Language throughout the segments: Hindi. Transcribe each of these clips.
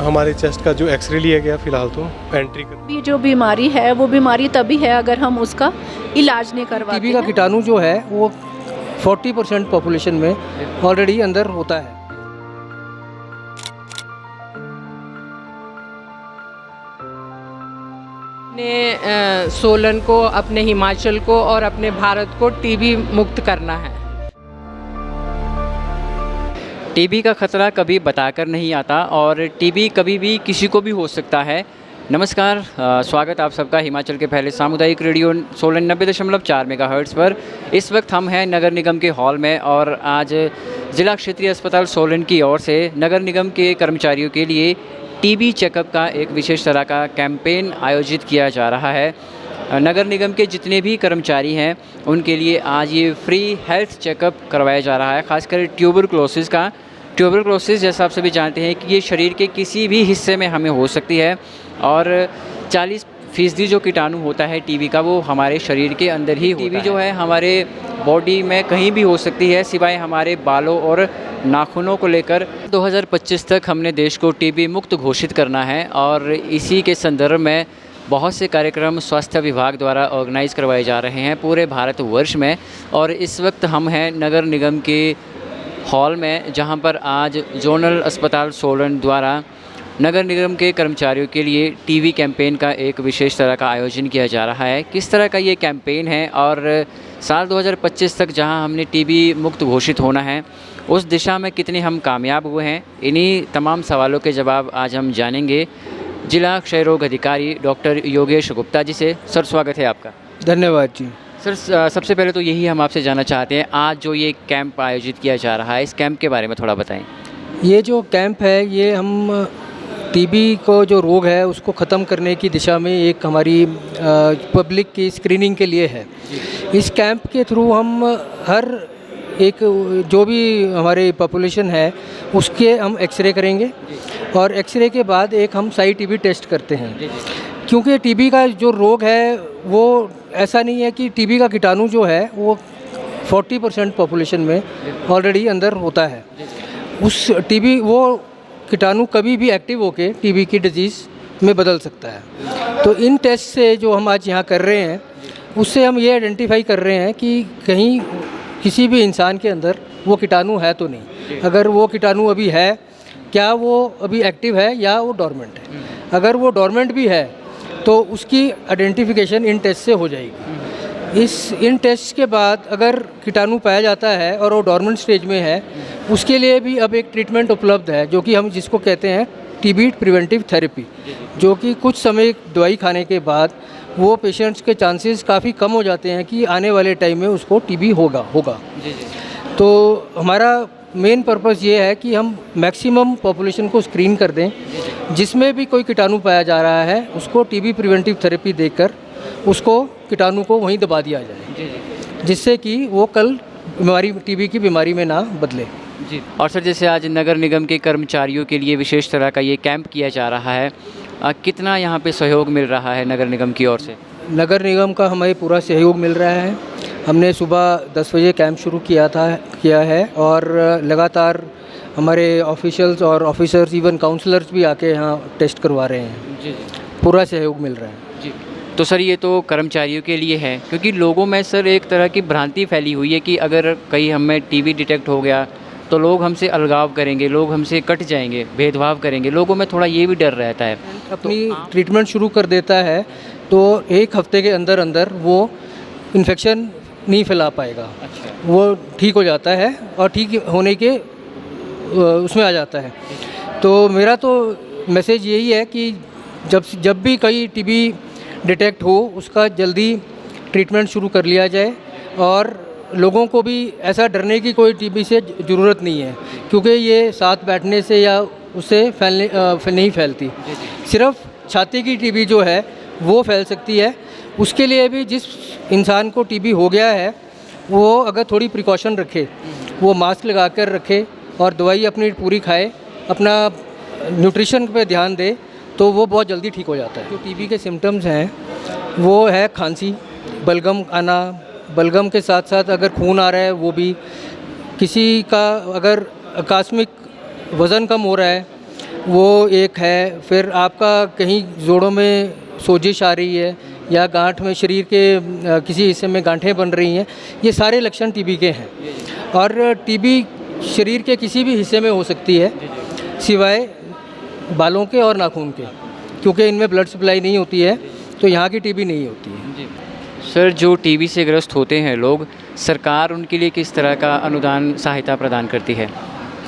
हमारे चेस्ट का जो एक्सरे लिया गया फ़िलहाल तो एंट्री कर। ये जो बीमारी है वो बीमारी तभी है अगर हम उसका इलाज नहीं करवाते टीबी का हैं। कीटाणु जो है वो 40% पॉपुलेशन में ऑलरेडी अंदर होता है। अपने सोलन को, अपने हिमाचल को और अपने भारत को टीबी मुक्त करना है। टीबी का खतरा कभी बताकर नहीं आता और टीबी कभी भी किसी को भी हो सकता है। नमस्कार, स्वागत आप सबका हिमाचल के पहले सामुदायिक रेडियो सोलन 90.4 मेगाहर्ट्ज़ पर। इस वक्त हम हैं नगर निगम के हॉल में और आज जिला क्षेत्रीय अस्पताल सोलन की ओर से नगर निगम के कर्मचारियों के लिए टीबी चेकअप का एक विशेष तरह का कैंपेन आयोजित किया जा रहा है। नगर निगम के जितने भी कर्मचारी हैं उनके लिए आज ये फ्री हेल्थ चेकअप करवाया जा रहा है, खासकर ट्यूबरक्लोसिस का। ट्यूबरक्लोसिस जैसा आप सभी जानते हैं कि ये शरीर के किसी भी हिस्से में हमें हो सकती है और 40% जो कीटाणु होता है टीबी का वो हमारे शरीर के अंदर ही होता है। टीबी जो है हमारे बॉडी में कहीं भी हो सकती है सिवाय हमारे बालों और नाखूनों को लेकर। 2025 तक हमने देश को टीबी मुक्त घोषित करना है और इसी के संदर्भ में बहुत से कार्यक्रम स्वास्थ्य विभाग द्वारा ऑर्गेनाइज़ करवाए जा रहे हैं पूरे भारतवर्ष में। और इस वक्त हम हैं नगर निगम के हॉल में, जहां पर आज जोनल अस्पताल सोलन द्वारा नगर निगम के कर्मचारियों के लिए टीबी कैंपेन का एक विशेष तरह का आयोजन किया जा रहा है। किस तरह का ये कैंपेन है और साल 2025 तक जहां हमने टीबी मुक्त घोषित होना है उस दिशा में कितने हम कामयाब हुए हैं, इन्हीं तमाम सवालों के जवाब आज हम जानेंगे जिला क्षय रोग अधिकारी डॉक्टर योगेश गुप्ता जी से। सर, स्वागत है आपका। धन्यवाद जी। सर, सबसे पहले तो यही हम आपसे जानना चाहते हैं, आज जो ये कैंप आयोजित किया जा रहा है इस कैंप के बारे में थोड़ा बताएं। ये जो कैंप है ये हम टीबी को जो रोग है उसको ख़त्म करने की दिशा में एक हमारी पब्लिक की स्क्रीनिंग के लिए है। इस कैंप के थ्रू हम हर एक जो भी हमारे पॉपुलेशन है उसके हम एक्सरे करेंगे और एक्सरे के बाद एक हम साई टीबी टेस्ट करते हैं। क्योंकि टीबी का जो रोग है वो ऐसा नहीं है कि टीबी का कीटाणु जो है वो 40% पॉपुलेशन में ऑलरेडी अंदर होता है। उस टीबी वो कीटाणु कभी भी एक्टिव होके टीबी की डिजीज़ में बदल सकता है। तो इन टेस्ट से जो हम आज यहाँ कर रहे हैं उससे हम ये आइडेंटिफाई कर रहे हैं कि कहीं किसी भी इंसान के अंदर वो कीटाणु है तो नहीं। अगर वो कीटाणु अभी है, क्या वो अभी एक्टिव है या वो डोरमेंट है। अगर वो डोरमेंट भी है तो उसकी आइडेंटिफिकेशन इन टेस्ट से हो जाएगी। इन टेस्ट के बाद अगर कीटाणु पाया जाता है और वो डोरमेंट स्टेज में है उसके लिए भी अब एक ट्रीटमेंट उपलब्ध है जो कि हम जिसको कहते हैं टीबी प्रिवेंटिव थेरेपी, जो कि कुछ समय दवाई खाने के बाद वो पेशेंट्स के चांसेस काफ़ी कम हो जाते हैं कि आने वाले टाइम में उसको टीबी होगा। तो हमारा मेन पर्पस ये है कि हम मैक्सिमम पॉपुलेशन को स्क्रीन कर दें, जिसमें भी कोई कीटाणु पाया जा रहा है उसको टीबी प्रिवेंटिव थेरेपी देकर उसको कीटाणु को वहीं दबा दिया जाए, जिससे कि वो कल बीमारी टीबी की बीमारी में ना बदले। जी। और सर, जैसे आज नगर निगम के कर्मचारियों के लिए विशेष तरह का ये कैंप किया जा रहा है, कितना यहाँ पे सहयोग मिल रहा है नगर निगम की ओर से? नगर निगम का हमें पूरा सहयोग मिल रहा है। हमने सुबह 10 बजे कैंप शुरू किया है और लगातार हमारे ऑफिशियल्स और ऑफिसर्स इवन काउंसलर्स भी आके यहाँ टेस्ट करवा रहे हैं। जी। पूरा सहयोग मिल रहा है। जी। तो सर, ये तो कर्मचारियों के लिए है, क्योंकि लोगों में सर एक तरह की भ्रांति फैली हुई है कि अगर कहीं हमें टीबी डिटेक्ट हो गया तो लोग हमसे अलगाव करेंगे, लोग हमसे कट जाएंगे, भेदभाव करेंगे। लोगों में थोड़ा ये भी डर रहता है। अपनी ट्रीटमेंट शुरू कर देता है तो एक हफ्ते के अंदर अंदर वो इन्फेक्शन नहीं फैला पाएगा। अच्छा। वो ठीक हो जाता है और ठीक होने के उसमें आ जाता है। तो मेरा तो मैसेज यही है कि जब भी कहीं टीबी डिटेक्ट हो उसका जल्दी ट्रीटमेंट शुरू कर लिया जाए और लोगों को भी ऐसा डरने की कोई टीबी से ज़रूरत नहीं है, क्योंकि ये साथ बैठने से या उससे नहीं फैलती। सिर्फ छाती की टीबी जो है वो फैल सकती है। उसके लिए भी जिस इंसान को टीबी हो गया है वो अगर थोड़ी प्रिकॉशन रखे, वो मास्क लगा कर रखे और दवाई अपनी पूरी खाए, अपना न्यूट्रिशन पे ध्यान दे, तो वो बहुत जल्दी ठीक हो जाता है। जो टीबी के सिम्टम्स हैं वो है खांसी, बलगम आना, बलगम के साथ साथ अगर खून आ रहा है वो भी, किसी का अगर आकस्मिक वज़न कम हो रहा है वो एक है। फिर आपका कहीं जोड़ों में सोजिश आ रही है या गांठ में शरीर के किसी हिस्से में गांठें बन रही हैं, ये सारे लक्षण टीबी के हैं। और टीबी शरीर के किसी भी हिस्से में हो सकती है सिवाय बालों के और नाखून के, क्योंकि इनमें ब्लड सप्लाई नहीं होती है, तो यहाँ की टीबी नहीं होती है। सर, जो टीबी से ग्रस्त होते हैं लोग, सरकार उनके लिए किस तरह का अनुदान सहायता प्रदान करती है?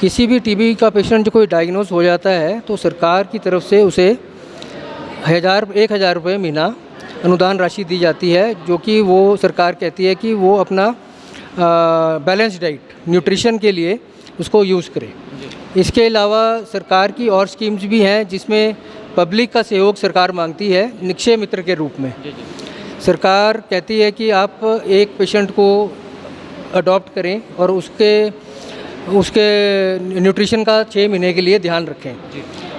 किसी भी टीबी का पेशेंट जो कोई डायग्नोस हो जाता है तो सरकार की तरफ से उसे 1,000 रुपये महीना अनुदान राशि दी जाती है, जो कि वो सरकार कहती है कि वो अपना बैलेंस डाइट न्यूट्रिशन के लिए उसको यूज़ करे। इसके अलावा सरकार की और स्कीम्स भी हैं जिसमें पब्लिक का सहयोग सरकार मांगती है निक्षय मित्र के रूप में। सरकार कहती है कि आप एक पेशेंट को अडॉप्ट करें और उसके न्यूट्रिशन का 6 महीने के लिए ध्यान रखें।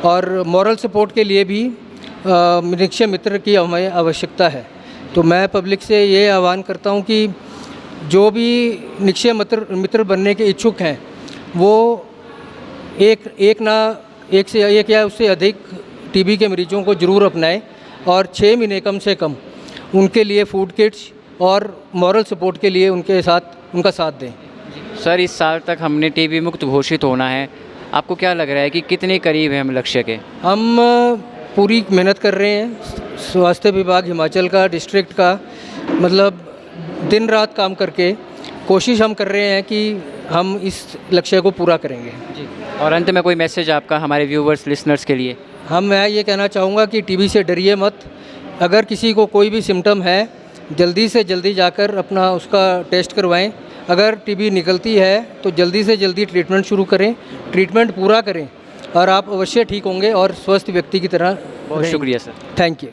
और मॉरल सपोर्ट के लिए भी निक्षय मित्र की हमें आवश्यकता है। तो मैं पब्लिक से ये आह्वान करता हूँ कि जो भी निक्षय मित्र बनने के इच्छुक हैं वो एक या उससे अधिक टीबी के मरीजों को ज़रूर अपनाएं और 6 महीने कम से कम उनके लिए फूड किट्स और मॉरल सपोर्ट के लिए उनका साथ दें। सर, इस साल तक हमने टीबी मुक्त घोषित होना है, आपको क्या लग रहा है कि कितने करीब हैं हम लक्ष्य के? हम पूरी मेहनत कर रहे हैं। स्वास्थ्य विभाग हिमाचल का, डिस्ट्रिक्ट का, मतलब दिन रात काम करके कोशिश हम कर रहे हैं कि हम इस लक्ष्य को पूरा करेंगे। जी। और अंत में कोई मैसेज आपका हमारे व्यूवर्स, लिसनर्स के लिए? मैं ये कहना चाहूँगा कि टीबी से डरिए मत। अगर किसी को कोई भी सिम्टम है, जल्दी से जल्दी जाकर अपना उसका टेस्ट करवाएं। अगर टीबी निकलती है तो जल्दी से जल्दी ट्रीटमेंट शुरू करें, ट्रीटमेंट पूरा करें और आप अवश्य ठीक होंगे और स्वस्थ व्यक्ति की तरह। बहुत शुक्रिया सर। Thank you.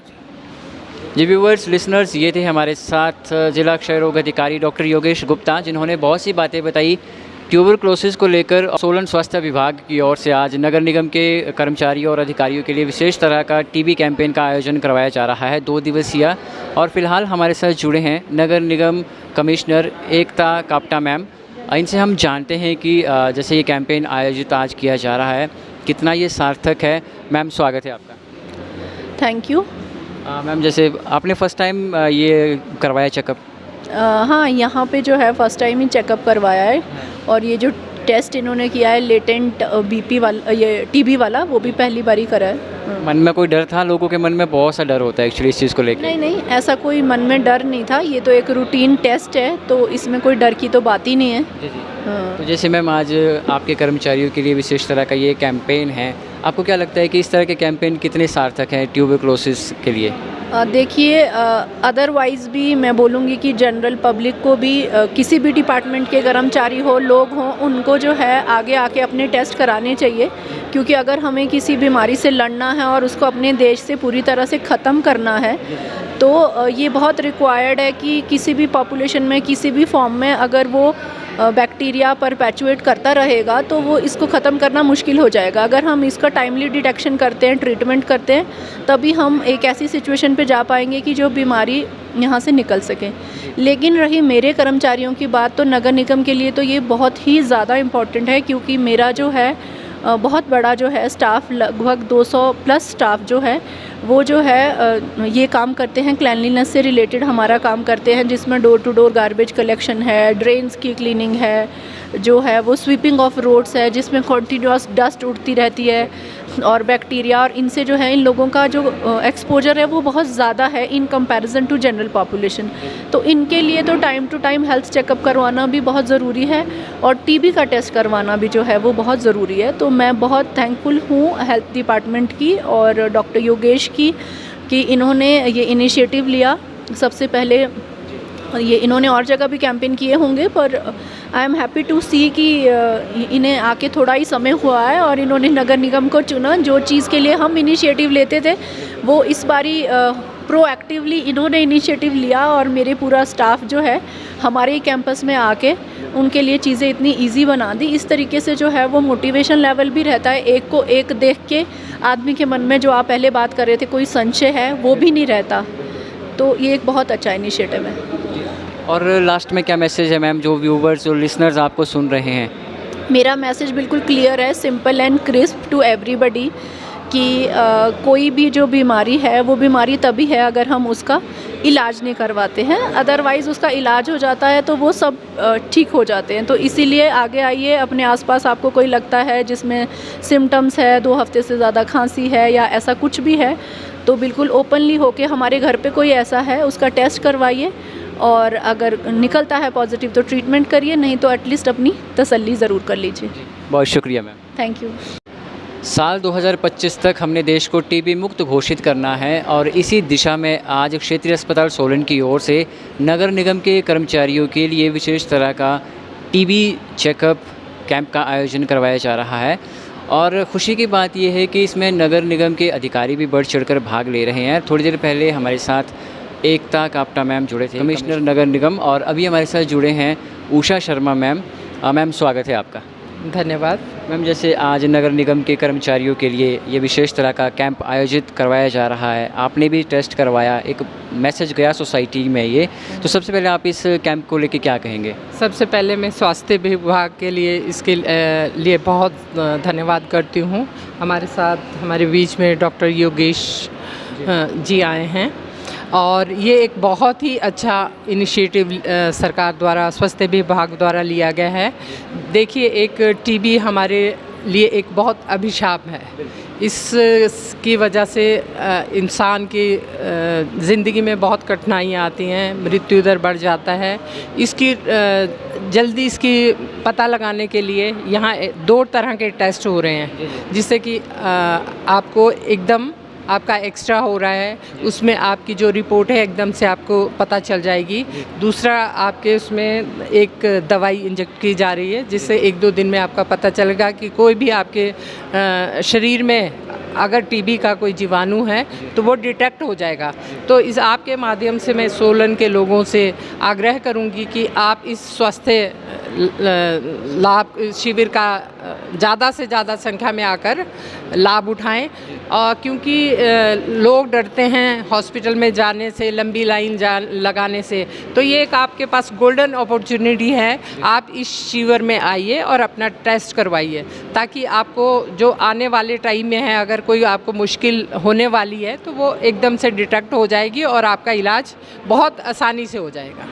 जी व्यूवर्स, लिसनर्स, ये थे हमारे साथ जिला क्षय रोग अधिकारी डॉक्टर योगेश गुप्ता, जिन्होंने बहुत सी बातें बताई ट्यूबरक्लोसिस को लेकर। सोलन स्वास्थ्य विभाग की ओर से आज नगर निगम के कर्मचारियों और अधिकारियों के लिए विशेष तरह का टीबी कैंपेन का आयोजन करवाया जा रहा है, 2 दिवसीय। और फिलहाल हमारे साथ जुड़े हैं नगर निगम कमिश्नर एकता कापटा मैम। इनसे हम जानते हैं कि जैसे ये कैंपेन आयोजित आज किया जा रहा है, कितना ये सार्थक है। मैम, स्वागत है आपका। Thank you. मैम, जैसे आपने फ़र्स्ट टाइम ये करवाया चेकअप? हाँ, यहाँ पे जो है फ़र्स्ट टाइम ही चेकअप करवाया है। और ये जो टेस्ट इन्होंने किया है लेटेंट बीपी वाला, ये टीबी वाला, वो भी पहली बार ही करा है। मन में कोई डर था? लोगों के मन में बहुत सा डर होता है एक्चुअली इस चीज़ को लेकर। नहीं, ऐसा कोई मन में डर नहीं था। ये तो एक रूटीन टेस्ट है, तो इसमें कोई डर की तो बात ही नहीं है। हाँ। तो जैसे मैम, आज आपके कर्मचारियों के लिए विशेष तरह का ये कैंपेन है, आपको क्या लगता है कि इस तरह के कैंपेन कितने सार्थक हैं ट्यूबरक्लोसिस के लिए? देखिए, अदरवाइज़ भी मैं बोलूँगी कि जनरल पब्लिक को भी, किसी भी डिपार्टमेंट के कर्मचारी हो, लोग हों, उनको जो है आगे आके अपने टेस्ट कराने चाहिए। क्योंकि अगर हमें किसी बीमारी से लड़ना है और उसको अपने देश से पूरी तरह से ख़त्म करना है, तो ये बहुत रिक्वायर्ड है कि किसी भी पॉपुलेशन में, किसी भी फॉर्म में अगर वो बैक्टीरिया परपेचुएट करता रहेगा तो वो इसको ख़त्म करना मुश्किल हो जाएगा। अगर हम इसका टाइमली डिटेक्शन करते हैं, ट्रीटमेंट करते हैं, तभी हम एक ऐसी सिचुएशन पे जा पाएंगे कि जो बीमारी यहाँ से निकल सके। लेकिन रही मेरे कर्मचारियों की बात, तो नगर निगम के लिए तो ये बहुत ही ज़्यादा इम्पॉर्टेंट है, क्योंकि मेरा जो है बहुत बड़ा जो है स्टाफ, लगभग 200 प्लस स्टाफ जो है वो जो है ये काम करते हैं, क्लैनलीनेस से रिलेटेड हमारा काम करते हैं, जिसमें door to door garbage collection है, ड्रेन्स की क्लीनिंग है, जो है वो स्वीपिंग ऑफ रोड्स है, जिसमें कॉन्टीन्यूअस डस्ट उड़ती रहती है और बैक्टीरिया, और इनसे जो है इन लोगों का जो एक्सपोजर है वो बहुत ज़्यादा है in comparison to general population. तो इनके लिए तो time to time health checkup करवाना भी बहुत ज़रूरी है और टीबी का टेस्ट करवाना भी जो है वो बहुत ज़रूरी है। तो मैं बहुत थैंकफुल हूँ हेल्थ डिपार्टमेंट की और डॉक्टर योगेश की कि इन्होंने ये इनिशिएटिव लिया। सबसे पहले ये इन्होंने और जगह भी कैंपेन किए होंगे, पर आई एम हैप्पी टू सी कि इन्हें आके थोड़ा ही समय हुआ है और इन्होंने नगर निगम को चुना। जो चीज़ के लिए हम इनिशिएटिव लेते थे वो इस बारी प्रोएक्टिवली इन्होंने इनिशिएटिव लिया और मेरे पूरा स्टाफ जो है हमारे ही कैंपस में आके उनके लिए चीज़ें इतनी इजी बना दी। इस तरीके से जो है वो मोटिवेशन लेवल भी रहता है, एक को एक देख के आदमी के मन में जो आप पहले बात कर रहे थे कोई संशय है वो भी नहीं रहता। तो ये एक बहुत अच्छा इनिशिएटिव है। और लास्ट में क्या मैसेज है मैम, जो व्यूवर्स, जो लिसनर्स आपको सुन रहे हैं? मेरा मैसेज बिल्कुल क्लियर है, simple and crisp to everybody कि कोई भी जो बीमारी है वो बीमारी तभी है अगर हम उसका इलाज नहीं करवाते हैं, अदरवाइज़ उसका इलाज हो जाता है तो वो सब ठीक हो जाते हैं। तो इसीलिए आगे आइए, अपने आसपास आपको कोई लगता है जिसमें सिम्टम्स है, 2 हफ्ते से ज़्यादा खांसी है या ऐसा कुछ भी है, तो बिल्कुल ओपनली होके हमारे घर पे कोई ऐसा है उसका टेस्ट करवाइए, और अगर निकलता है पॉजिटिव तो ट्रीटमेंट करिए, नहीं तो एटलीस्ट अपनी तसल्ली ज़रूर कर लीजिए। बहुत शुक्रिया मैम। Thank you. साल 2025 तक हमने देश को टीबी मुक्त घोषित करना है और इसी दिशा में आज क्षेत्रीय अस्पताल सोलन की ओर से नगर निगम के कर्मचारियों के लिए विशेष तरह का टीबी चेकअप कैंप का आयोजन करवाया जा रहा है। और खुशी की बात यह है कि इसमें नगर निगम के अधिकारी भी बढ़ चढ़कर भाग ले रहे हैं। थोड़ी देर पहले हमारे साथ एकता काप्टा मैम जुड़े थे, कमिश्नर नगर निगम, और अभी हमारे साथ जुड़े हैं उषा शर्मा मैम। मैम स्वागत है आपका। धन्यवाद। मैम, जैसे आज नगर निगम के कर्मचारियों के लिए ये विशेष तरह का कैंप आयोजित करवाया जा रहा है, आपने भी टेस्ट करवाया, एक मैसेज गया सोसाइटी में ये, तो सबसे पहले आप इस कैंप को लेके क्या कहेंगे? सबसे पहले मैं स्वास्थ्य विभाग के लिए इसके लिए बहुत धन्यवाद करती हूँ। हमारे साथ हमारे बीच में डॉक्टर योगेश जी आए हैं और ये एक बहुत ही अच्छा इनिशिएटिव सरकार द्वारा, स्वास्थ्य विभाग द्वारा लिया गया है। देखिए, एक टीबी हमारे लिए एक बहुत अभिशाप है। इसकी वजह से इंसान की ज़िंदगी में बहुत कठिनाइयाँ आती हैं, मृत्यु दर बढ़ जाता है। इसकी जल्दी इसकी पता लगाने के लिए यहाँ 2 तरह के टेस्ट हो रहे हैं, जिससे कि आपको एकदम आपका एक्स्ट्रा हो रहा है, उसमें आपकी जो रिपोर्ट है एकदम से आपको पता चल जाएगी। दूसरा, आपके उसमें एक दवाई इंजेक्ट की जा रही है, जिससे 1-2 दिन में आपका पता चलेगा कि कोई भी आपके शरीर में अगर टीबी का कोई जीवाणु है तो वो डिटेक्ट हो जाएगा। तो इस आपके माध्यम से मैं सोलन के लोगों से आग्रह करूंगी कि आप इस स्वास्थ्य लाभ शिविर का ज़्यादा से ज़्यादा संख्या में आकर लाभ उठाएं, और क्योंकि लोग डरते हैं हॉस्पिटल में जाने से, लंबी लाइन लगाने से, तो ये एक आपके पास गोल्डन अपॉर्चुनिटी है। आप इस शिविर में आइए और अपना टेस्ट करवाइए, ताकि आपको जो आने वाले टाइम में है, अगर कोई आपको मुश्किल होने वाली है तो वो एकदम से डिटेक्ट हो जाएगी और आपका इलाज बहुत आसानी से हो जाएगा।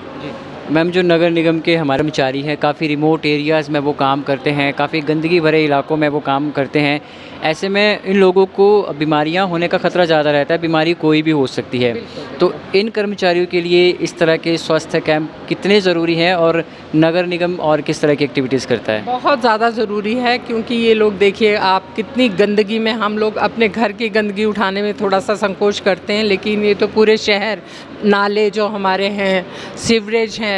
मैम, जो नगर निगम के हमारे कर्मचारी हैं, काफ़ी रिमोट एरियाज़ में वो काम करते हैं, काफ़ी गंदगी भरे इलाकों में वो काम करते हैं, ऐसे में इन लोगों को बीमारियां होने का ख़तरा ज़्यादा रहता है, बीमारी कोई भी हो सकती है। तो इन कर्मचारियों के लिए इस तरह के स्वास्थ्य कैंप कितने ज़रूरी हैं और नगर निगम और किस तरह की एक्टिविटीज़ करता है? बहुत ज़्यादा ज़रूरी है, क्योंकि ये लोग देखिए, आप कितनी गंदगी में, हम लोग अपने घर की गंदगी उठाने में थोड़ा सा संकोच करते हैं, लेकिन ये तो पूरे शहर, नाले जो हमारे हैं, सीवरेज हैं,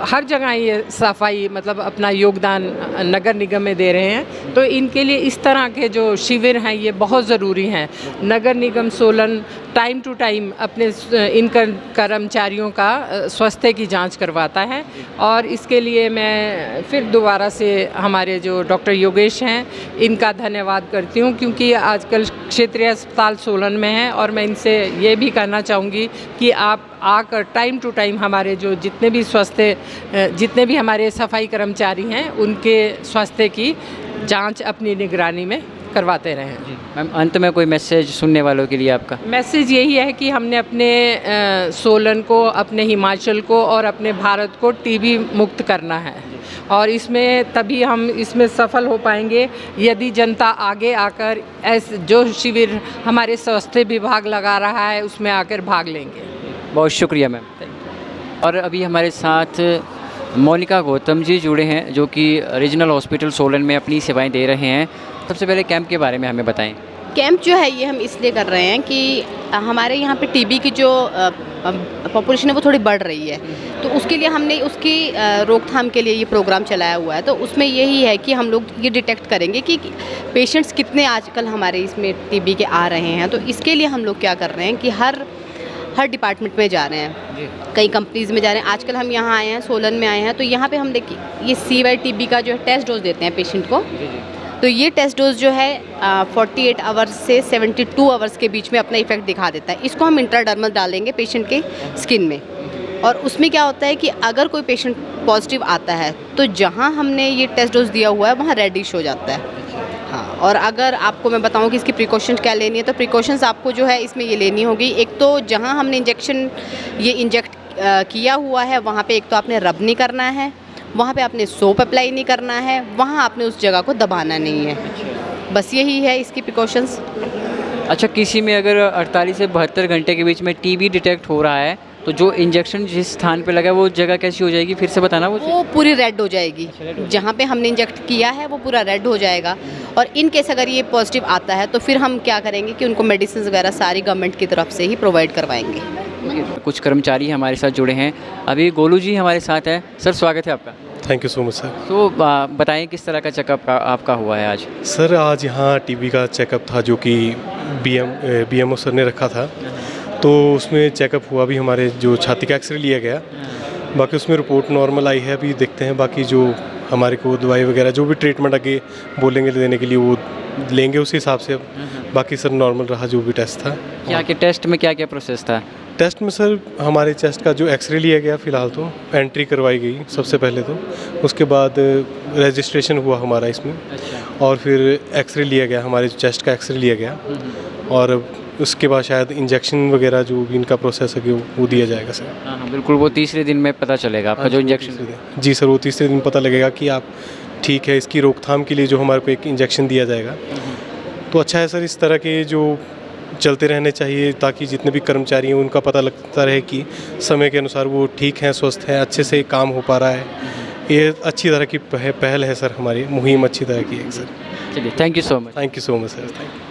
हर जगह ये सफाई मतलब अपना योगदान नगर निगम में दे रहे हैं। तो इनके लिए इस तरह के जो शिविर हैं ये बहुत ज़रूरी हैं। नगर निगम सोलन टाइम टू टाइम अपने इन कर्मचारियों का स्वास्थ्य की जांच करवाता है, और इसके लिए मैं फिर दोबारा से हमारे जो डॉक्टर योगेश हैं इनका धन्यवाद करती हूँ, क्योंकि आजकल क्षेत्रीय अस्पताल सोलन में है, और मैं इनसे ये भी कहना चाहूँगी कि आप आकर टाइम टू टाइम हमारे जो जितने भी हमारे सफाई कर्मचारी हैं उनके स्वास्थ्य की जांच अपनी निगरानी में करवाते रहें। मैम, अंत में कोई मैसेज सुनने वालों के लिए आपका? मैसेज यही है कि हमने अपने सोलन को, अपने हिमाचल को और अपने भारत को टीबी मुक्त करना है, और इसमें तभी हम इसमें सफल हो पाएंगे यदि जनता आगे आकर ऐसे जो शिविर हमारे स्वास्थ्य विभाग लगा रहा है उसमें आकर भाग लेंगे। बहुत शुक्रिया मैम। और अभी हमारे साथ मोनिका गौतम जी जुड़े हैं, जो कि रीजनल हॉस्पिटल सोलन में अपनी सेवाएं दे रहे हैं। सबसे पहले कैंप के बारे में हमें बताएं। कैंप जो है ये हम इसलिए कर रहे हैं कि हमारे यहाँ पे टीबी की जो पॉपुलेशन है वो थोड़ी बढ़ रही है, तो उसके लिए हमने उसकी रोकथाम के लिए ये प्रोग्राम चलाया हुआ है। तो उसमें यही है कि हम लोग ये डिटेक्ट करेंगे कि पेशेंट्स कितने आजकल हमारे इसमें टीबी के आ रहे हैं। तो इसके लिए हम लोग क्या कर रहे हैं कि हर डिपार्टमेंट में जा रहे हैं, कई कंपनीज़ में जा रहे हैं। आजकल हम यहाँ आए हैं, सोलन में आए हैं, तो यहाँ पे हम देखिए ये CY-TB का जो है टेस्ट डोज देते हैं पेशेंट को। तो ये टेस्ट डोज जो है 48 आवर्स से 72 आवर्स के बीच में अपना इफेक्ट दिखा देता है। इसको हम इंट्राडर्मल डालेंगे पेशेंट के स्किन में, और उसमें क्या होता है कि अगर कोई पेशेंट पॉजिटिव आता है तो जहाँ हमने ये टेस्ट डोज दिया हुआ है वहाँ रेडिश हो जाता है। हाँ, और अगर आपको मैं बताऊँ कि इसकी प्रिकॉशंस क्या लेनी है, तो प्रिकॉशंस आपको जो है इसमें ये लेनी होगी। एक तो जहाँ हमने इंजेक्शन ये इंजेक्ट किया हुआ है वहाँ पे एक तो आपने रब नहीं करना है, वहाँ पे आपने सोप अप्लाई नहीं करना है, वहाँ आपने उस जगह को दबाना नहीं है। बस यही है इसकी प्रिकॉशंस। अच्छा, किसी में अगर 48 से 72 घंटे के बीच में टीबी डिटेक्ट हो रहा है तो जो इंजेक्शन जिस स्थान पे लगा है वो जगह कैसी हो जाएगी, फिर से बताना। वो पूरी रेड हो जाएगी, जहाँ पे हमने इंजेक्ट किया है वो पूरा रेड हो जाएगा। और इन केस अगर ये पॉजिटिव आता है तो फिर हम क्या करेंगे कि उनको मेडिसिन वगैरह सारी गवर्नमेंट की तरफ से ही प्रोवाइड करवाएंगे। कुछ कर्मचारी हमारे साथ जुड़े हैं, अभी गोलू जी हमारे साथ हैं। सर, स्वागत है आपका। Thank you so much sir. तो बताएं किस तरह का चेकअप आपका हुआ है आज। सर आज यहाँ टीबी का चेकअप था जो कि बीएमओ सर ने रखा था, तो उसमें चेकअप हुआ। भी हमारे जो छाती का एक्सरे लिया गया, बाकी उसमें रिपोर्ट नॉर्मल आई है। अभी देखते हैं बाकी जो हमारे को दवाई वगैरह जो भी ट्रीटमेंट आगे बोलेंगे देने के लिए वो लेंगे उसी हिसाब से। बाकी सर नॉर्मल रहा जो भी टेस्ट था। क्या क्या टेस्ट में क्या क्या प्रोसेस था? टेस्ट में सर हमारे चेस्ट का जो एक्सरे लिया गया, फ़िलहाल तो एंट्री करवाई गई सबसे पहले, तो उसके बाद रजिस्ट्रेशन हुआ हमारा इसमें। और फिर एक्सरे लिया गया, हमारे चेस्ट का एक्सरे लिया गया, और उसके बाद शायद इंजेक्शन वगैरह जो भी इनका प्रोसेस है वो दिया जाएगा सर। हाँ, बिल्कुल, वो तीसरे दिन में पता चलेगा आपका जो इंजेक्शन। जी सर, वो तीसरे दिन पता लगेगा कि आप ठीक है। इसकी रोकथाम के लिए जो हमारे को एक इंजेक्शन दिया जाएगा तो अच्छा है सर। इस तरह के जो चलते रहने चाहिए ताकि जितने भी कर्मचारी हैं उनका पता लगता रहे कि समय के अनुसार वो ठीक हैं, स्वस्थ हैं, अच्छे से काम हो पा रहा है। ये अच्छी तरह की पहल है सर, हमारी मुहिम अच्छी तरह की है सर। चलिए, thank you so much. Thank you so much sir. Thank you.